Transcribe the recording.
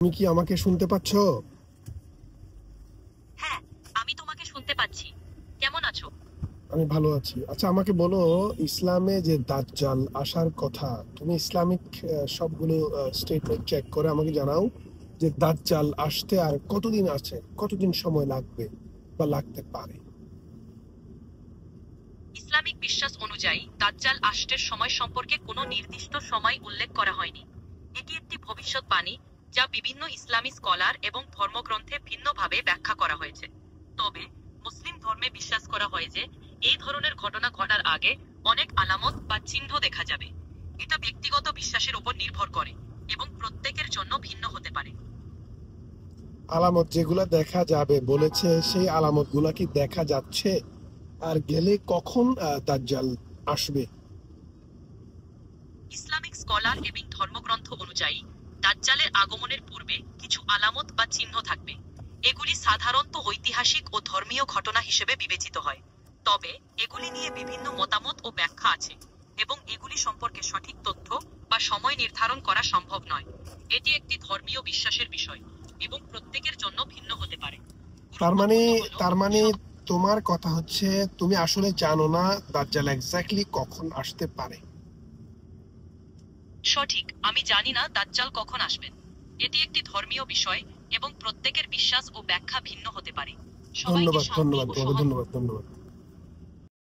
তুমি কি আমাকে শুনতে পাচ্ছ? হ্যাঁ, আমি তোমাকে শুনতে পাচ্ছি। কেমন আছো? আমি ভালো আছি। আচ্ছা, আমাকে বলো, ইসলামে যে দাজ্জাল আসার কথা, তুমি ইসলামিক সবগুলো স্টেটমেন্ট চেক করে আমাকে জানাও যে দাজ্জাল আসতে আর কতদিন আছে, কতদিন সময় লাগবে বা লাগতে পারে। ইসলামিক বিশ্বাস অনুযায়ী দাজ্জাল আসতের সময় সম্পর্কে কোনো নির্দিষ্ট সময় উল্লেখ করা হয়নি। এটি একটি ভবিষ্যৎবাণী যা বিভিন্ন ইসলামী স্কলার এবং ধর্মগ্রন্থে ভিন্নভাবে ব্যাখ্যা করা হয়েছে। তবে মুসলিম ধর্মে বিশ্বাস করা হয় যে এই ধরনের ঘটনা ঘটার আগে অনেক আলামত বা চিহ্ন দেখা যাবে। এটা ব্যক্তিগত বিশ্বাসের উপর নির্ভর করে এবং প্রত্যেকের জন্য ভিন্ন হতে পারে। আলামত যেগুলা দেখা যাবে বলেছে, সেই আলামত গুলা কি দেখা যাচ্ছে? আর গেলে কখন দাজ্জাল আসবে? ইসলামিক স্কলার এবং ধর্মগ্রন্থ অনুযায়ী দাজ্জালের আগমনের পূর্বে কিছু আলামত বা চিহ্ন থাকবে। এগুলি সাধারণত ঐতিহাসিক ও ধর্মীয় ঘটনা হিসেবে বিবেচিত হয়। তবে এগুলি নিয়ে বিভিন্ন মতামত ও ব্যাখ্যা আছে এবং এগুলি সম্পর্কে সঠিক তথ্য বা সময় নির্ধারণ করা সম্ভব নয়। এটি একটি ধর্মীয় বিশ্বাসের বিষয় এবং প্রত্যেকের জন্য ভিন্ন হতে পারে। তার মানে গুরুত্বপূর্ণ হলো তার মানে সব- তোমার কথা হচ্ছে তুমি আসলে জানো না দাজ্জাল এক্স্যাক্টলি কখন আসতে পারে। সঠিক, আমি জানি না দাজ্জাল কখন আসবেন। এটি একটি ধর্মীয় বিষয় এবং প্রত্যেকের বিশ্বাস ও ব্যাখ্যা ভিন্ন হতে পারে। সবাইকে ধন্যবাদ, শান্তি ধন্যবাদ ও তোমাকে, সহানুভূতি। ধন্যবাদ, ধন্যবাদ।